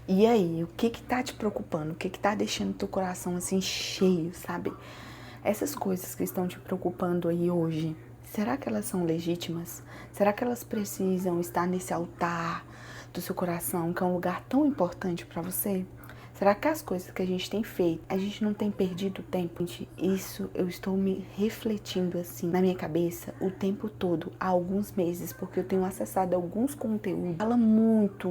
E aí, o que tá te preocupando? O que tá deixando teu coração assim cheio, sabe? Essas coisas que estão te preocupando aí hoje, será que elas são legítimas? Será que elas precisam estar nesse altar do seu coração, que é um lugar tão importante para você? Será que as coisas que a gente tem feito, a gente não tem perdido tempo? Gente, isso eu estou me refletindo assim na minha cabeça o tempo todo, há alguns meses, porque eu tenho acessado alguns conteúdos. Fala muito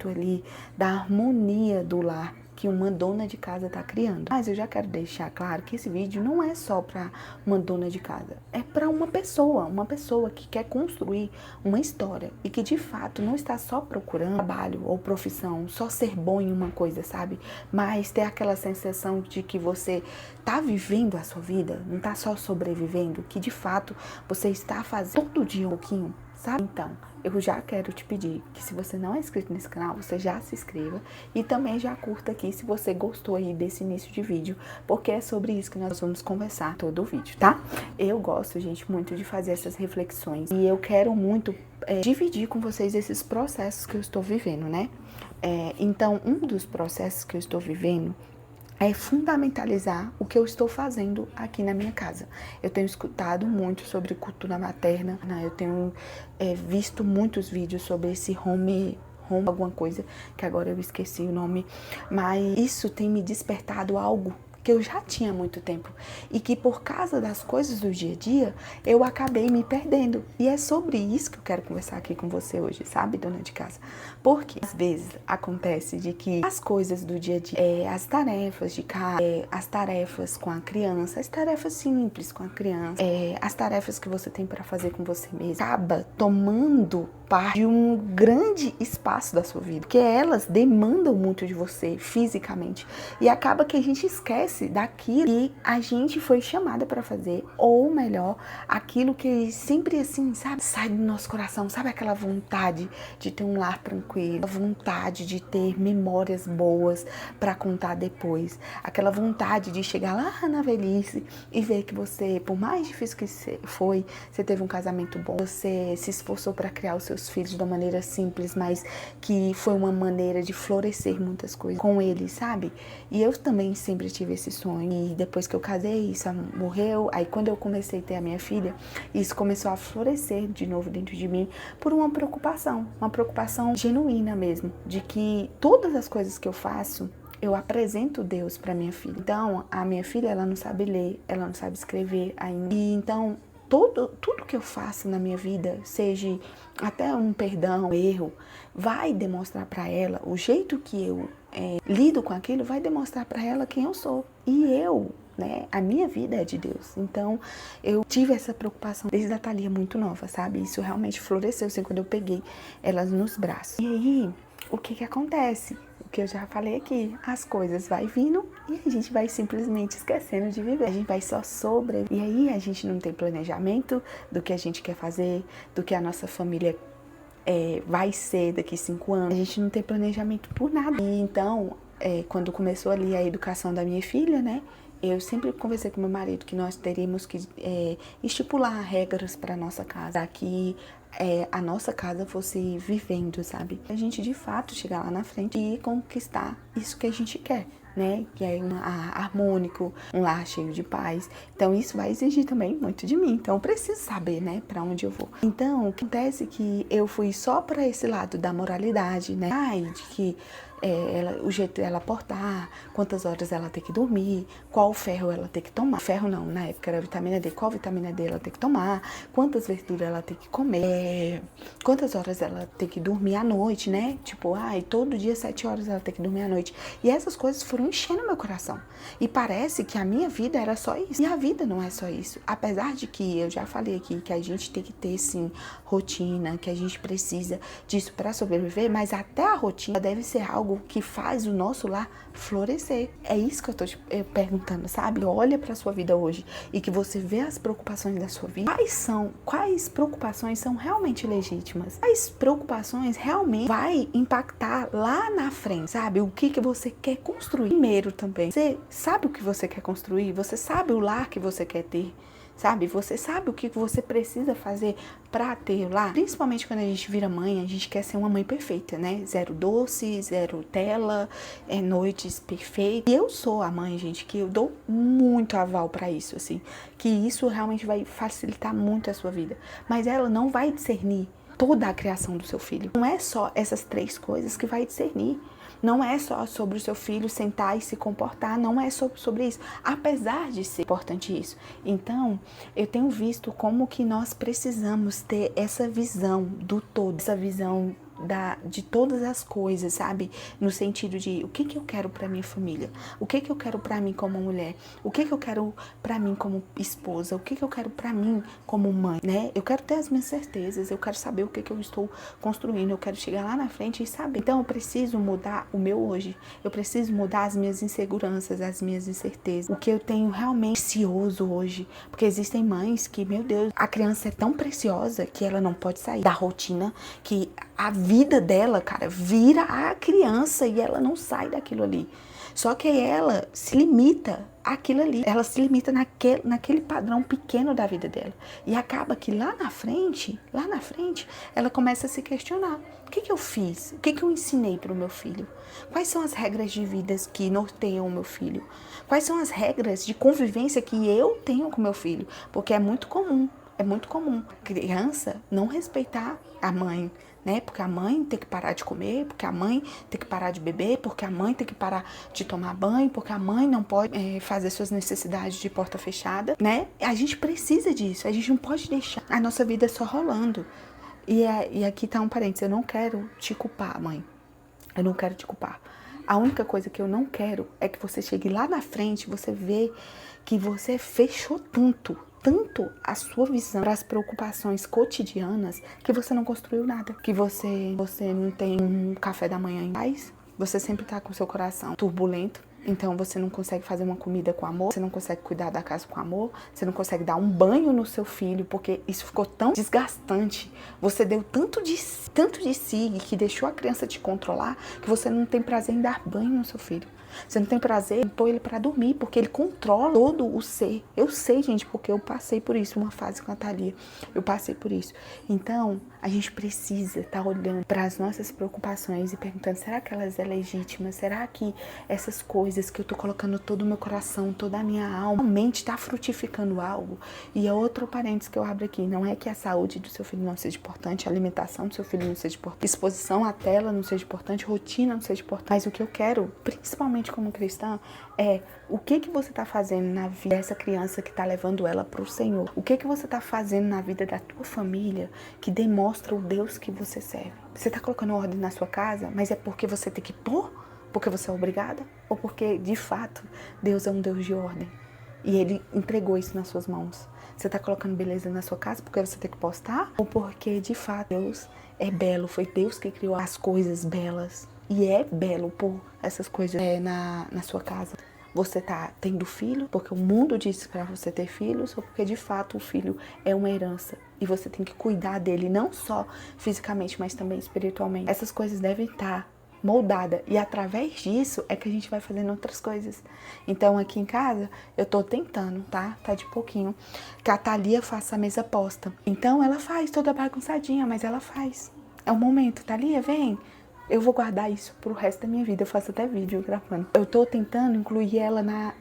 ali da harmonia do lar que uma dona de casa está criando. Mas eu já quero deixar claro que esse vídeo não é só para uma dona de casa, é para uma pessoa que quer construir uma história e que de fato não está só procurando trabalho ou profissão, só ser bom em uma coisa, sabe? Mas ter aquela sensação de que você está vivendo a sua vida, não está só sobrevivendo, que de fato você está fazendo todo dia um pouquinho, sabe? Então, eu já quero te pedir que se você não é inscrito nesse canal, você já se inscreva e também já curta aqui se você gostou aí desse início de vídeo, porque é sobre isso que nós vamos conversar todo o vídeo, tá? Eu gosto, gente, muito de fazer essas reflexões e eu quero muito dividir com vocês esses processos que eu estou vivendo, né? Então, um dos processos que eu estou vivendo é fundamentalizar o que eu estou fazendo aqui na minha casa. Eu tenho escutado muito sobre cultura materna, né? Eu tenho visto muitos vídeos sobre esse home alguma coisa, que agora eu esqueci o nome, mas isso tem me despertado algo que eu já tinha há muito tempo e que por causa das coisas do dia a dia, eu acabei me perdendo. E é sobre isso que eu quero conversar aqui com você hoje, sabe, dona de casa? Porque às vezes acontece de que as coisas do dia a dia, as tarefas de casa, as tarefas com a criança, as tarefas simples com a criança, as tarefas que você tem para fazer com você mesmo, acaba tomando parte de um grande espaço da sua vida, porque elas demandam muito de você fisicamente e acaba que a gente esquece daquilo que a gente foi chamada para fazer, ou melhor, aquilo que sempre assim, sabe, sai do nosso coração, sabe aquela vontade de ter um lar tranquilo, a vontade de ter memórias boas para contar depois, aquela vontade de chegar lá na velhice e ver que você, por mais difícil que foi, você teve um casamento bom, você se esforçou para criar os seus filhos de uma maneira simples, mas que foi uma maneira de florescer muitas coisas com eles, sabe? E eu também sempre tive esse sonho. E depois que eu casei, isso morreu. Aí quando eu comecei a ter a minha filha, isso começou a florescer de novo dentro de mim por uma preocupação genuína mesmo, de que todas as coisas que eu faço, eu apresento Deus para minha filha. Então, a minha filha, ela não sabe ler, ela não sabe escrever ainda. E então, tudo que eu faço na minha vida, seja até um perdão, um erro, vai demonstrar para ela, o jeito que eu lido com aquilo, vai demonstrar para ela quem eu sou. E eu, né, a minha vida é de Deus. Então, eu tive essa preocupação desde a Thalia muito nova, sabe? Isso realmente floresceu, assim, quando eu peguei elas nos braços. E aí, o que acontece? O que eu já falei aqui, as coisas vai vindo e a gente vai simplesmente esquecendo de viver. A gente vai só sobreviver. E aí a gente não tem planejamento do que a gente quer fazer, do que a nossa família vai ser daqui 5 anos. A gente não tem planejamento por nada. E então, quando começou ali a educação da minha filha, né? Eu sempre conversei com meu marido que nós teríamos que estipular regras para nossa casa, para que a nossa casa fosse vivendo, sabe? A gente de fato chegar lá na frente e conquistar isso que a gente quer, né? Que é harmônico, um lar cheio de paz. Então isso vai exigir também muito de mim. Então eu preciso saber, né, para onde eu vou. Então o que acontece é que eu fui só para esse lado da moralidade, né? De que o jeito dela portar, quantas horas ela tem que dormir, qual ferro ela tem que tomar. Ferro não, na época era vitamina D, qual vitamina D ela tem que tomar, quantas verduras ela tem que comer, quantas horas ela tem que dormir à noite, né? Tipo, todo dia 7 horas ela tem que dormir à noite. E essas coisas foram enchendo meu coração. E parece que a minha vida era só isso. E a vida não é só isso. Apesar de que eu já falei aqui que a gente tem que ter, sim, rotina, que a gente precisa disso para sobreviver, mas até a rotina deve ser algo que faz o nosso lar florescer. É isso que eu tô te perguntando, sabe? Olha pra sua vida hoje e que você vê as preocupações da sua vida. Quais preocupações são realmente legítimas? Quais preocupações realmente vai impactar lá na frente, sabe? O que você quer construir primeiro também. Você sabe o que você quer construir? Você sabe o lar que você quer ter? sabe? Você sabe o que você precisa fazer pra ter lá. Principalmente quando a gente vira mãe, a gente quer ser uma mãe perfeita, né? Zero doce, zero tela, noites perfeitas. E eu sou a mãe, gente, que eu dou muito aval pra isso, assim. Que isso realmente vai facilitar muito a sua vida. Mas ela não vai discernir toda a criação do seu filho. Não é só essas 3 coisas que vai discernir. Não é só sobre o seu filho sentar e se comportar, não é sobre isso, apesar de ser importante isso. Então, eu tenho visto como que nós precisamos ter essa visão do todo, essa visão de todas as coisas, sabe? No sentido de o que eu quero pra minha família, o que eu quero pra mim como mulher, o que eu quero pra mim como esposa, o que eu quero pra mim como mãe, né? Eu quero ter as minhas certezas, eu quero saber o que eu estou construindo, eu quero chegar lá na frente e saber. Então eu preciso mudar o meu hoje, eu preciso mudar as minhas inseguranças, as minhas incertezas, o que eu tenho realmente precioso hoje, porque existem mães que, meu Deus, a criança é tão preciosa que ela não pode sair da rotina, que a vida dela, cara, vira a criança e ela não sai daquilo ali. Só que ela se limita àquilo ali. Ela se limita naquele padrão pequeno da vida dela. E acaba que lá na frente, ela começa a se questionar. O que eu fiz? O que eu ensinei para o meu filho? Quais são as regras de vida que norteiam o meu filho? Quais são as regras de convivência que eu tenho com meu filho? Porque é muito comum criança não respeitar a mãe, né? Porque a mãe tem que parar de comer, porque a mãe tem que parar de beber, porque a mãe tem que parar de tomar banho, porque a mãe não pode fazer suas necessidades de porta fechada, né? A gente precisa disso, a gente não pode deixar a nossa vida só rolando. E aqui tá um parênteses, eu não quero te culpar, mãe. Eu não quero te culpar. A única coisa que eu não quero é que você chegue lá na frente, você vê que você fechou tanto a sua visão para as preocupações cotidianas que você não construiu nada. Que você não tem um café da manhã em paz, você sempre tá com seu coração turbulento. Então você não consegue fazer uma comida com amor, você não consegue cuidar da casa com amor, você não consegue dar um banho no seu filho, porque isso ficou tão desgastante. Você deu tanto de si que deixou a criança te controlar, que você não tem prazer em dar banho no seu filho. Você não tem prazer em pôr ele pra dormir, porque ele controla todo o ser. Eu sei, gente, porque eu passei por isso, uma fase com a Thalia. Eu passei por isso. Então, a gente precisa estar olhando para as nossas preocupações e perguntando, será que elas são legítimas? Será que essas coisas que eu tô colocando todo o meu coração, toda a minha alma, realmente tá frutificando algo? E é outro parênteses que eu abro aqui. Não é que a saúde do seu filho não seja importante, a alimentação do seu filho não seja importante, exposição à tela não seja importante, rotina não seja importante. Mas o que eu quero, principalmente como cristã, é o que você está fazendo na vida dessa criança que está levando ela para o Senhor. O que você está fazendo na vida da tua família que demonstra o Deus que você serve. Você está colocando ordem na sua casa, mas é porque você tem que pôr? Porque você é obrigada? Ou porque, de fato, Deus é um Deus de ordem? E Ele entregou isso nas suas mãos. Você está colocando beleza na sua casa porque você tem que postar? Ou porque, de fato, Deus é belo? Foi Deus que criou as coisas belas. E é belo pôr essas coisas na sua casa. Você tá tendo filho porque o mundo disse para você ter filhos, ou porque de fato o filho é uma herança e você tem que cuidar dele, não só fisicamente, mas também espiritualmente. Essas coisas devem estar moldadas e através disso é que a gente vai fazendo outras coisas. Então aqui em casa eu tô tentando, tá de pouquinho, que a Thalia faça a mesa posta. Então ela faz toda bagunçadinha, mas ela faz. É o momento, Thalia, vem. Eu vou guardar isso pro resto da minha vida. Eu faço até vídeo gravando. Eu tô tentando incluir ela na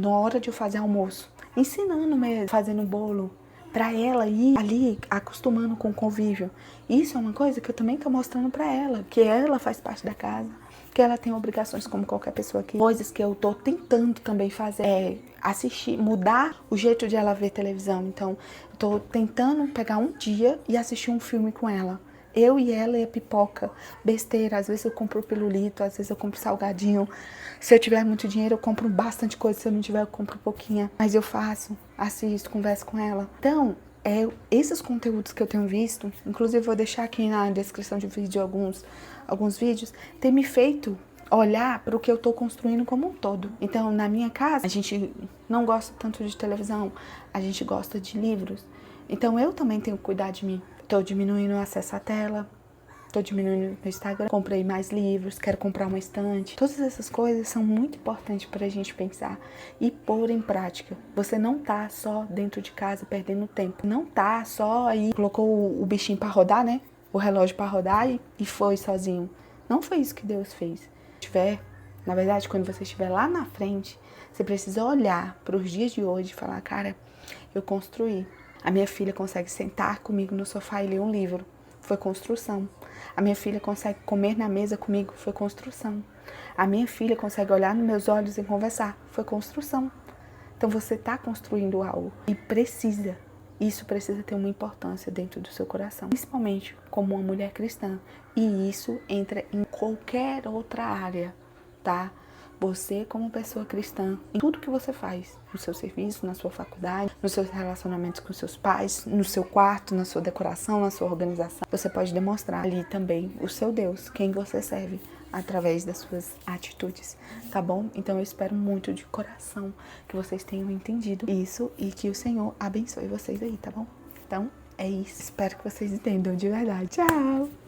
hora de eu fazer almoço. Ensinando mesmo, fazendo bolo. Pra ela ir ali acostumando com o convívio. Isso é uma coisa que eu também tô mostrando pra ela. Que ela faz parte da casa. Que ela tem obrigações como qualquer pessoa aqui. Coisas que eu tô tentando também fazer. É assistir, mudar o jeito de ela ver televisão. Então, eu tô tentando pegar um dia e assistir um filme com ela. Eu e ela e a pipoca, besteira, às vezes eu compro pirulito, às vezes eu compro salgadinho. Se eu tiver muito dinheiro, eu compro bastante coisa, se eu não tiver, eu compro pouquinha. Mas eu faço, assisto, converso com ela. Então, esses conteúdos que eu tenho visto, inclusive vou deixar aqui na descrição de vídeo alguns vídeos, tem me feito olhar para o que eu tô construindo como um todo. Então, na minha casa, a gente não gosta tanto de televisão, a gente gosta de livros. Então, eu também tenho que cuidar de mim. Tô diminuindo o acesso à tela, tô diminuindo meu Instagram, comprei mais livros, quero comprar uma estante. Todas essas coisas são muito importantes pra gente pensar e pôr em prática. Você não tá só dentro de casa perdendo tempo. Não tá só aí, colocou o bichinho pra rodar, né? O relógio pra rodar e foi sozinho. Não foi isso que Deus fez. Na verdade, quando você estiver lá na frente, você precisa olhar para os dias de hoje e falar, cara, eu construí. A minha filha consegue sentar comigo no sofá e ler um livro. Foi construção. A minha filha consegue comer na mesa comigo. Foi construção. A minha filha consegue olhar nos meus olhos e conversar. Foi construção. Então você está construindo algo e isso precisa ter uma importância dentro do seu coração, principalmente como uma mulher cristã. E isso entra em qualquer outra área, tá? Você, como pessoa cristã, em tudo que você faz, no seu serviço, na sua faculdade, nos seus relacionamentos com seus pais, no seu quarto, na sua decoração, na sua organização, você pode demonstrar ali também o seu Deus, quem você serve, através das suas atitudes, tá bom? Então eu espero muito de coração que vocês tenham entendido isso e que o Senhor abençoe vocês aí, tá bom? Então é isso. Espero que vocês entendam de verdade. Tchau!